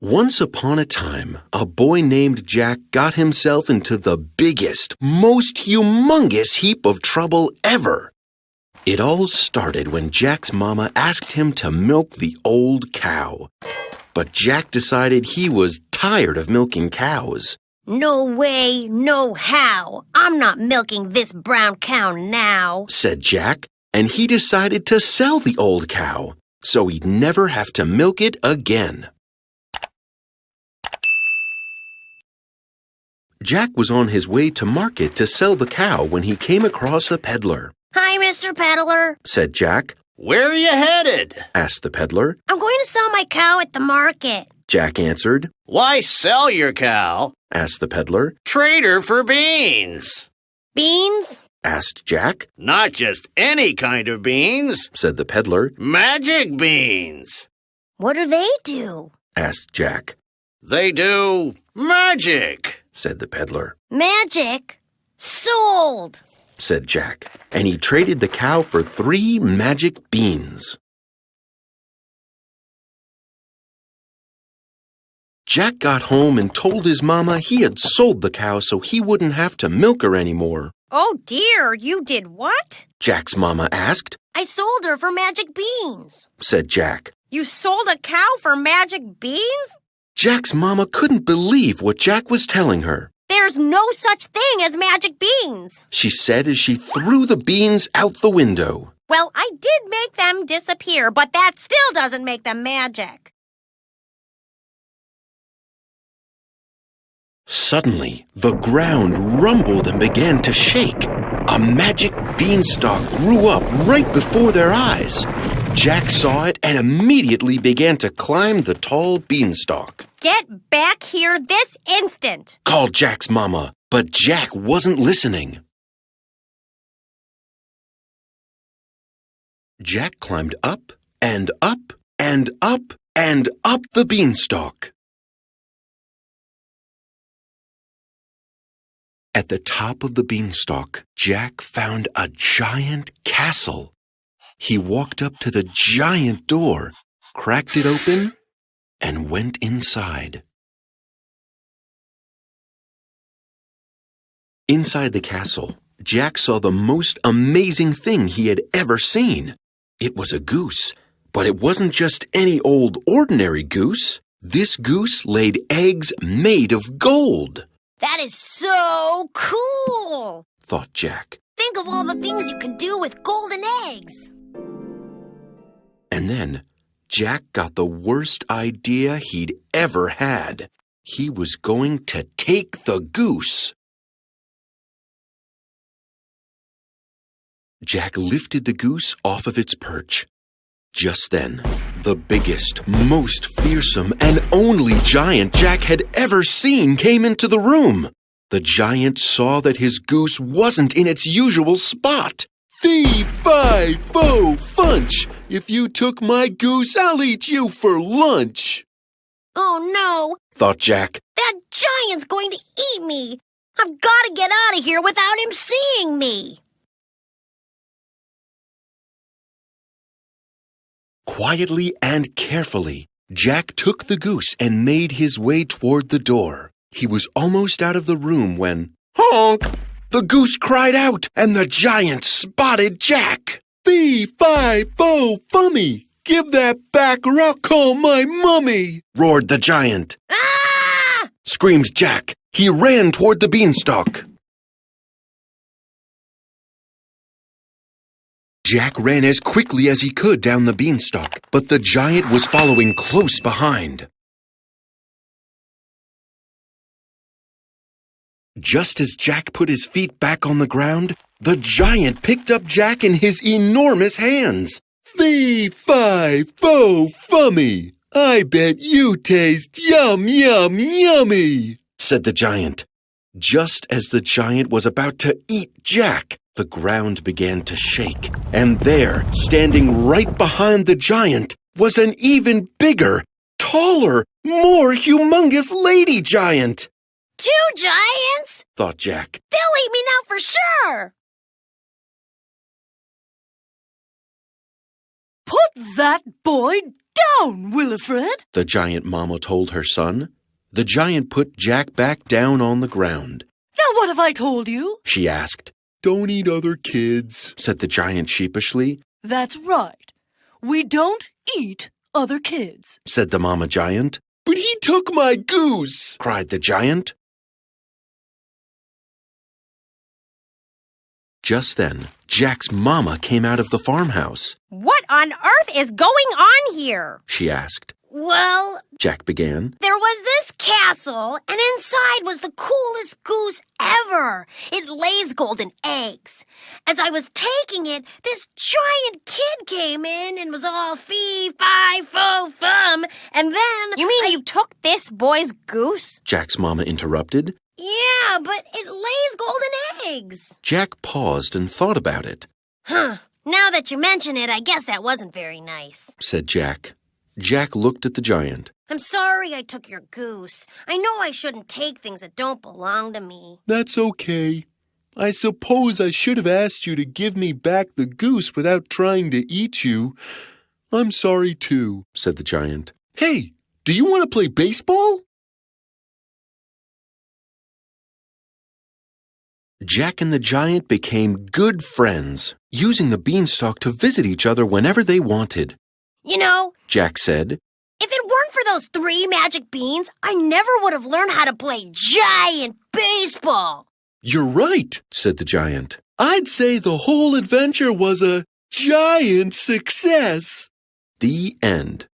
Once upon a time, a boy named Jack got himself into the biggest, most humongous heap of trouble ever. It all started when Jack's mama asked him to milk the old cow. But Jack decided he was tired of milking cows. "No way, no how. I'm not milking this brown cow now," said Jack, and he decided to sell the old cow, so he'd never have to milk it again. Jack was on his way to market to sell the cow when he came across a peddler. "Hi, Mr. Peddler," said Jack. "Where are you headed?" asked the peddler. "I'm going to sell my cow at the market," Jack answered. "Why sell your cow?" asked the peddler. "Trade her for beans." "Beans?" asked Jack. "Not just any kind of beans," said the peddler. "Magic beans." "What do they do?" asked Jack. "They do magic," said the peddler. "Magic? Sold!" said Jack, and he traded the cow for 3 magic beans. Jack got home and told his mama he had sold the cow so he wouldn't have to milk her anymore. "Oh dear, you did what?" Jack's mama asked. "I sold her for magic beans." said Jack. "You sold a cow for magic beans?" Jack's mama couldn't believe what Jack was telling her. "There's no such thing as magic beans," she said as she threw the beans out the window. "Well, I did make them disappear, but that still doesn't make them magic." Suddenly, the ground rumbled and began to shake. A magic beanstalk grew up right before their eyes. Jack saw it and immediately began to climb the tall beanstalk. "Get back here this instant," called Jack's mama, but Jack wasn't listening. Jack climbed up and up and up and up the beanstalk. At the top of the beanstalk, Jack found a giant castle. He walked up to the giant door, cracked it open, and went inside. Inside the castle, Jack saw the most amazing thing he had ever seen. It was a goose, but it wasn't just any old ordinary goose. This goose laid eggs made of gold. "That is so cool," thought Jack. "Think of all the things you could do with golden eggs." And then Jack got the worst idea he'd ever had. He was going to take the goose. Jack lifted the goose off of its perch. Just then, the biggest, most fearsome, and only giant Jack had ever seen came into the room. The giant saw that his goose wasn't in its usual spot. "Fee, fi, fo, funch! If you took my goose, I'll eat you for lunch!" "Oh no," thought Jack. "that giant's going to eat me. I've got to get out of here without him seeing me." Quietly and carefully, Jack took the goose and made his way toward the door. He was almost out of the room when, honk! The goose cried out, and the giant spotted Jack. "Fee, fi, fo, fummy! Give that back or I'll call my mummy!" roared the giant. "Ah!" screamed Jack. He ran toward the beanstalk. Jack ran as quickly as he could down the beanstalk, but the giant was following close behind. Just as Jack put his feet back on the ground, the giant picked up Jack in his enormous hands. "Fee, fi, fo, fummy! I bet you taste yum, yum, yummy!" said the giant. Just as the giant was about to eat Jack, the ground began to shake, and there, standing right behind the giant, was an even bigger, taller, more humongous lady giant. "Two giants?" thought Jack. "They'll eat me now for sure." Put that boy down, Willifred, the giant mama told her son. The giant put Jack back down on the ground. Now what have I told you? She asked. Don't eat other kids, said the giant sheepishly. That's right. We don't eat other kids, said the mama giant. But he took my goose, cried the giant. Just then, Jack's mama came out of the farmhouse. What on earth is going on here? She asked. Well, Jack began. there was this castle, and inside was the coolest goose ever. It lays golden eggs. As I was taking it, this giant kid came in and was all fee-fi-fo-fum. And then... You mean you took this boy's goose? Jack's mama interrupted. Yeah, but it lays golden eggs. Jack paused and thought about it. Huh. Now that you mention it, I guess that wasn't very nice, said Jack. Jack looked at the giant. I'm sorry I took your goose. I know I shouldn't take things that don't belong to me. That's okay. I suppose I should have asked you to give me back the goose without trying to eat you. I'm sorry too, said the giant. Hey, do you want to play baseball? Jack and the giant became good friends, using the beanstalk to visit each other whenever they wanted. You know, Jack said, if it weren't for those 3 magic beans, I never would have learned how to play giant baseball. You're right, said the giant. I'd say the whole adventure was a giant success. The end.